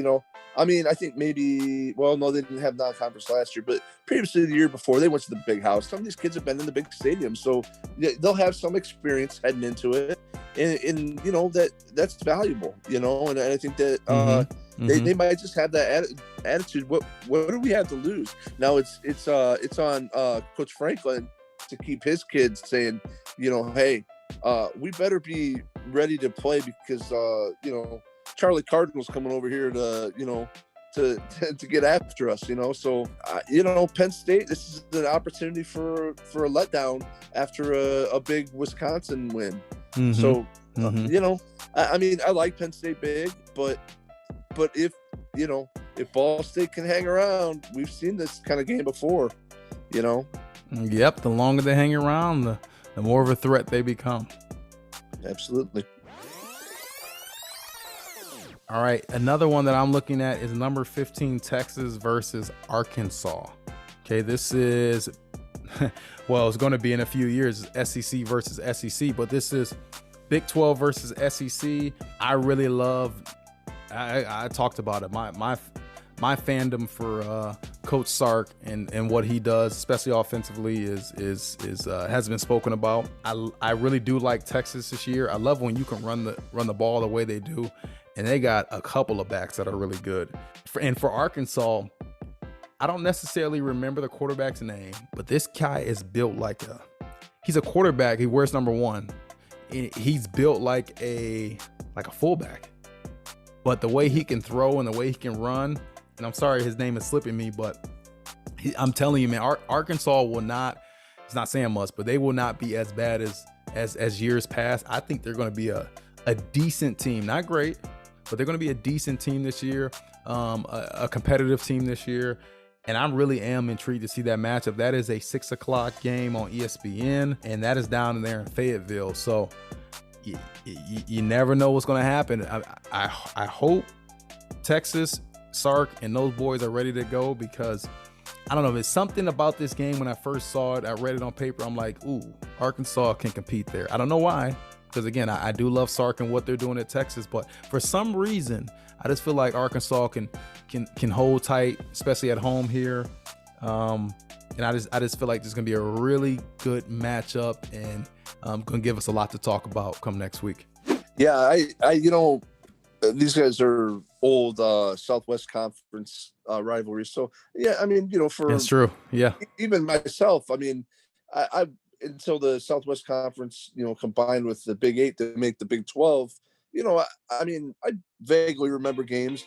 I mean, I think maybe, well, no, they didn't have non-conference last year, but previously the year before, they went to the Big House. Some of these kids have been in the big stadium, so they'll have some experience heading into it, and that's valuable, and I think that they might just have that attitude. What do we have to lose? Now it's on Coach Franklin to keep his kids saying, hey, we better be ready to play because Charlie Cardinal's coming over here to get after us, So Penn State, this is an opportunity for a letdown after a big Wisconsin win. So I mean, I like Penn State big, but if Ball State can hang around, we've seen this kind of game before, Yep, the longer they hang around, the more of a threat they become. Absolutely. All right, another one that I'm looking at is number 15 Texas versus Arkansas. Okay, this is, well, it's going to be in a few years, SEC versus SEC, but this is Big 12 versus SEC. I really love, I talked about it, my fandom for Coach Sark and what he does, especially offensively, is has been spoken about. I really do like Texas this year. I love when you can run the ball the way they do, and they got a couple of backs that are really good. For Arkansas, I don't necessarily remember the quarterback's name, but this guy is built he's a quarterback. He wears number 1. He's built like a fullback, but the way he can throw and the way he can run, and I'm sorry his name is slipping me, but I'm telling you, man, Arkansas will not It's not saying much, but they will not be as bad as years past. I think they're going to be a decent team. Not great, but they're going to be a decent team this year, a competitive team this year. And I really am intrigued to see that matchup. That is a 6 o'clock game on ESPN, and that is down there in Fayetteville. So you never know what's going to happen. I hope Texas, Sark, and those boys are ready to go, because I don't know, there's something about this game. When I first saw it, I read it on paper, I'm like, ooh, Arkansas can compete there. I don't know why, because again, I do love Sark and what they're doing at Texas, but for some reason, I just feel like Arkansas can hold tight, especially at home here. And I just feel like this is gonna be a really good matchup, and gonna give us a lot to talk about come next week. Yeah, I these guys are old Southwest Conference rivalries. So yeah, I mean, for That's true. Yeah. Even myself, I mean, I until the Southwest Conference, combined with the Big 8 to make the Big 12, I mean, I vaguely remember games,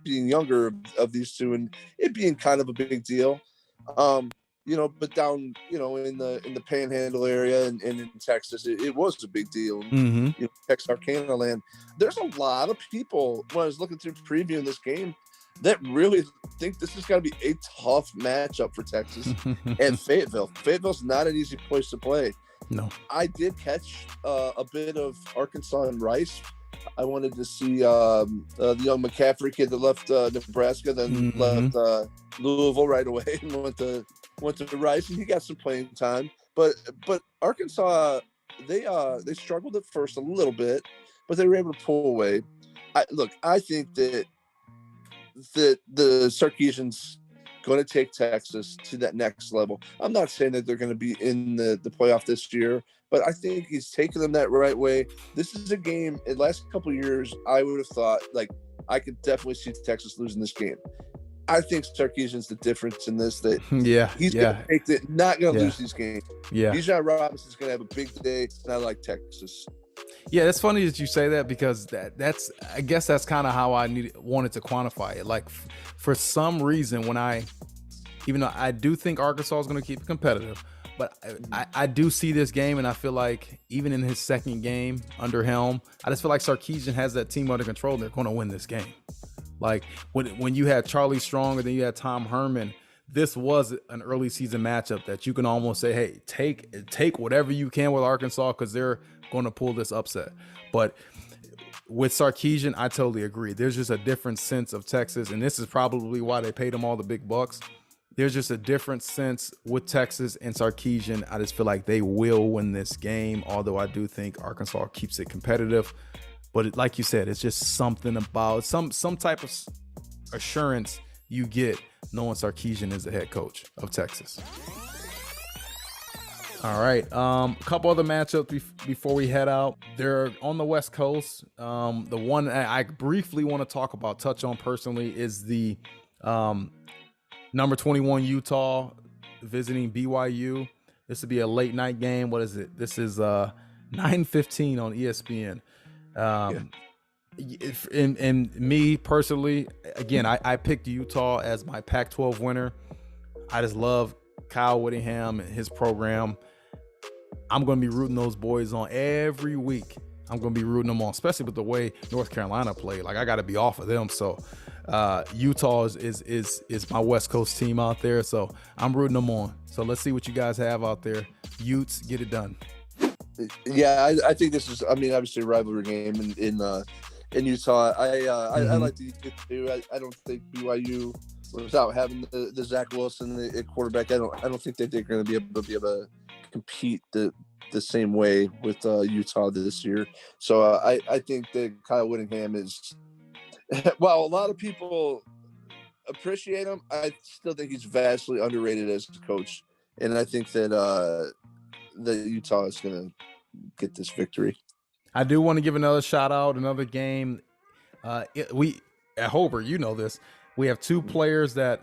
being younger of these two, and it being kind of a big deal. But down, in the Panhandle area and in Texas, it was a big deal. Mm-hmm. Texarkana land. There's a lot of people, when I was looking through previewing this game, that really think this is going to be a tough matchup for Texas and Fayetteville. Fayetteville's not an easy place to play. No. I did catch a bit of Arkansas and Rice. I wanted to see the young McCaffrey kid that left Nebraska, then left Louisville right away and went to Rice, and he got some playing time. But Arkansas, they struggled at first a little bit, but they were able to pull away. I think that the Sarkisians going to take Texas to that next level. I'm not saying that they're going to be in the playoff this year, but I think he's taking them that right way. This is a game, in the last couple of years, I would have thought, I could definitely see Texas losing this game. I think Sarkisian's the difference in this, that he's going to take it, not going to lose these games. Yeah. Bijan Robinson's going to have a big day, and I like Texas. Yeah, that's funny that you say that, because that's I guess that's kind of how I wanted to quantify it. Like, for some reason, even though I do think Arkansas is going to keep it competitive, but I do see this game, and I feel like even in his second game under Helm, I just feel like Sarkisian has that team under control, and they're going to win this game. Like, when you had Charlie Strong and then you had Tom Herman, this was an early season matchup that you can almost say, hey, take whatever you can with Arkansas, because they're going to pull this upset. But with Sarkisian, I totally agree. There's just a different sense of Texas, and this is probably why they paid him all the big bucks. There's just a different sense with Texas and Sarkisian. I just feel like they will win this game, although I do think Arkansas keeps it competitive. But like you said, it's just something about some type of assurance you get knowing Sarkisian is the head coach of Texas. All right, a couple other matchups before we head out. They're on the West Coast. The one I briefly want to touch on personally, is the number 21 Utah visiting BYU. This would be a late night game. What is it? This is 9:15 on ESPN. And me personally, again, I picked Utah as my Pac-12 winner. I just love Kyle Whittingham and his program. I'm going to be rooting those boys on every week. I'm going to be rooting them on, especially with the way North Carolina played. Like, I got to be off of them. So Utah is my West Coast team out there. So I'm rooting them on. So let's see what you guys have out there. Utes, get it done. Yeah, I think this is, obviously a rivalry game in Utah. I like the Utes too. I don't think BYU, without having the Zach Wilson at quarterback, I don't think that they're going to be able to compete the same way with Utah this year. So I think that Kyle Whittingham is, while a lot of people appreciate him, I still think he's vastly underrated as a coach, and I think that Utah is going to get this victory. I do want to give another shout out, another game. We at Hobart, you know this. We have two players that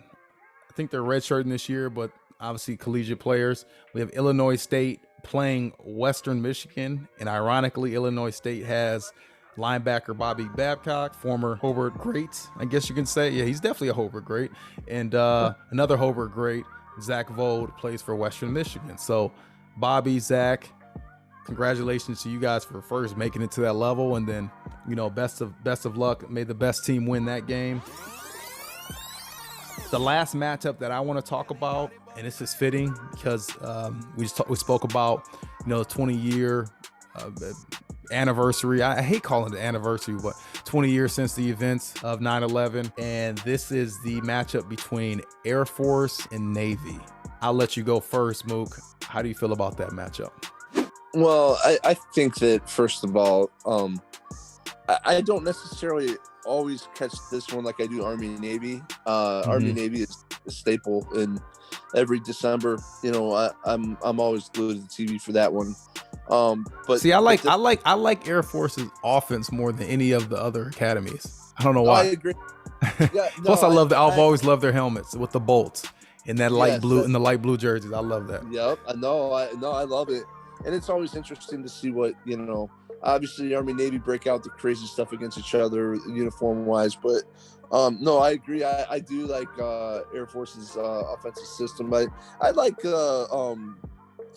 I think they're redshirting this year, but obviously collegiate players. We have Illinois State playing Western Michigan, and ironically, Illinois State has linebacker Bobby Babcock, former Hobart great, I guess you can say. Yeah, he's definitely a Hobart great. And another Hobart great, Zach Vold plays for Western Michigan. So Bobby, Zach, congratulations to you guys for first making it to that level, and then, you know, best of luck. May the best team win that game. The last matchup that I want to talk about, and this is fitting because we spoke about, you know, the 20-year anniversary. I hate calling it anniversary, but 20 years since the events of 9/11, and this is the matchup between Air Force and Navy. I'll let you go first, Mook. How do you feel about that matchup? Well, I think that, first of all, I don't necessarily always catch this one like I do Army and Navy. Army Navy is a staple in every December. You know, I'm always glued to the TV for that one. But see, I like Air Force's offense more than any of the other academies. I don't know why. I agree. Yeah, Plus, I've always loved their helmets with the bolts and that light blue and the light blue jerseys. I love that. Yep, I know. I love it, and it's always interesting to see what, you know. Obviously, Army Navy break out the crazy stuff against each other uniform wise, but no, I agree. I do like Air Force's offensive system. I like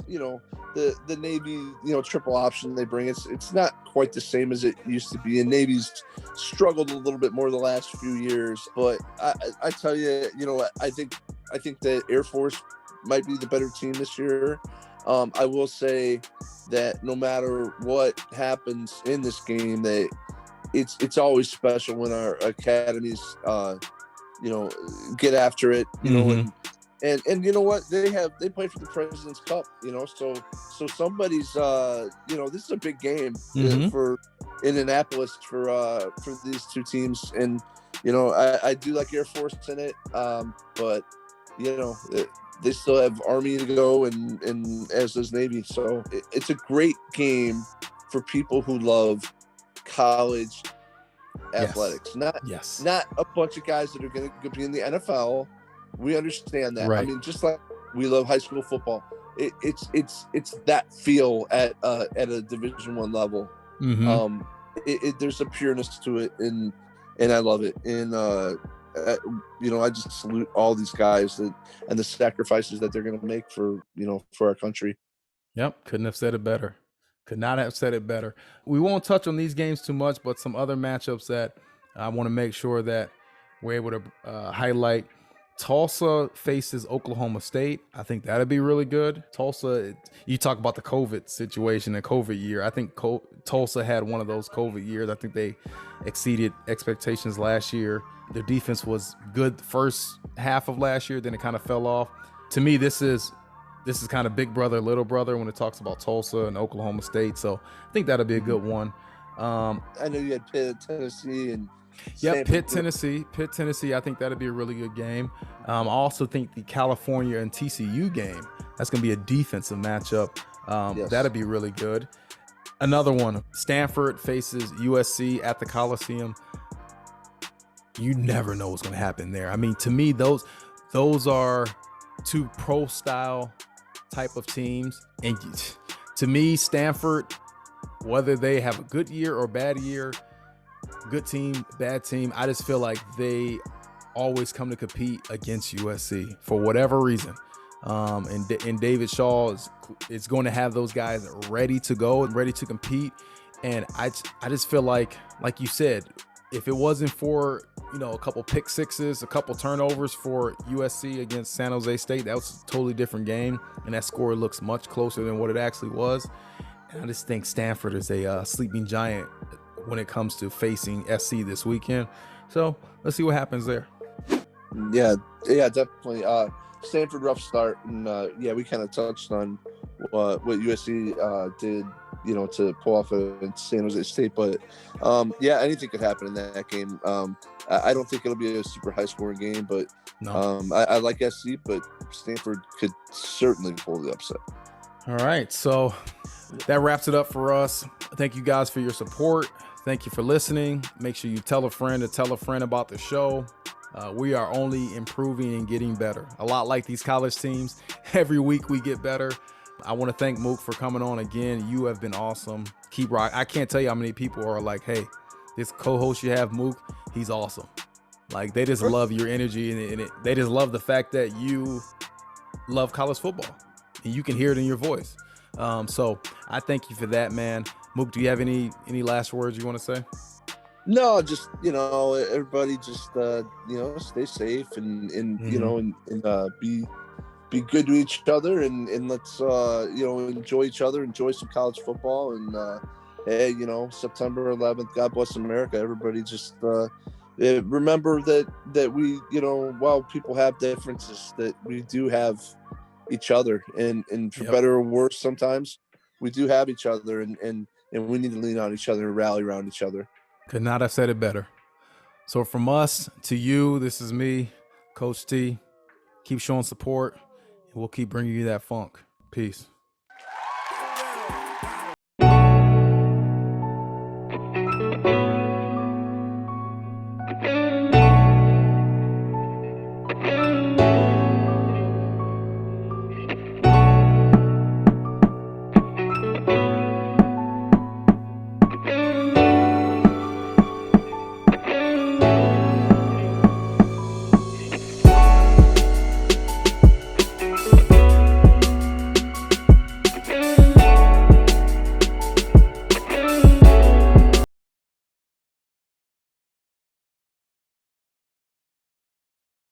you know, the Navy, you know, triple option they bring. It's not quite the same as it used to be, and Navy's struggled a little bit more the last few years. But I tell you, you know, I think that Air Force might be the better team this year. I will say that no matter what happens in this game, that it's always special when our academies, you know, get after it, you know, and you know what, they play for the President's Cup, you know, so somebody's, you know, this is a big game for Indianapolis for these two teams, and you know, I do like Air Force in it, but you know, they still have Army to go, and as does Navy. So it's a great game for people who love college athletics. Not a bunch of guys that are going to be in the NFL. We understand that. Right. I mean, just like we love high school football, it's that feel at a Division I level. There's a pureness to it, and I love it. And you know, I just salute all these guys and the sacrifices that they're going to make for, you know, for our country. Yep. Couldn't have said it better. Could not have said it better. We won't touch on these games too much, but some other matchups that I want to make sure that we're able to highlight. Tulsa faces Oklahoma State. I think that'd be really good. Tulsa, you talk about the COVID situation, the COVID year. I think Tulsa had one of those COVID years. I think they exceeded expectations last year. Their defense was good the first half of last year, then it kind of fell off. To me, this is kind of big brother, little brother when it talks about Tulsa and Oklahoma State. So I think that'll be a good one. I know you had Pitt, Tennessee, and Pitt, Tennessee. I think that'll be a really good game. I also think the California and TCU game, that's going to be a defensive matchup. That'll be really good. Another one, Stanford faces USC at the Coliseum. You never know what's going to happen there. I mean, to me, those are two pro-style type of teams. And to me, Stanford, whether they have a good year or bad year, good team, bad team, I just feel like they always come to compete against USC for whatever reason. And David Shaw is going to have those guys ready to go and ready to compete. And I just feel like you said, if it wasn't for, you know, a couple pick sixes, a couple turnovers for USC against San Jose State, that was a totally different game. And that score looks much closer than what it actually was. And I just think Stanford is a sleeping giant when it comes to facing SC this weekend. So let's see what happens there. Yeah, definitely. Stanford, rough start. And we kind of touched on what USC did, you know, to pull off against San Jose State. But anything could happen in that game. I don't think it'll be a super high scoring game, but no. I like SC, but Stanford could certainly pull the upset. All right. So that wraps it up for us. Thank you guys for your support. Thank you for listening. Make sure you tell a friend about the show. We are only improving and getting better. A lot like these college teams. Every week we get better. I want to thank Mook for coming on again. You have been awesome. Keep rock. I can't tell you how many people are like, hey, this co-host you have, Mook, he's awesome. Like, they just love your energy, and they just love the fact that you love college football, and you can hear it in your voice. So I thank you for that, man. Mook, do you have any last words you want to say? No, just everybody just stay safe and be good to each other and let's enjoy each other, enjoy some college football, and hey, September 11th, God bless America. Everybody just remember that we, while people have differences, that we do have each other, and for better or worse, sometimes we do have each other, and we need to lean on each other and rally around each other. Could not have said it better. So from us to you, this is me, Coach T. Keep showing support, and we'll keep bringing you that funk. Peace.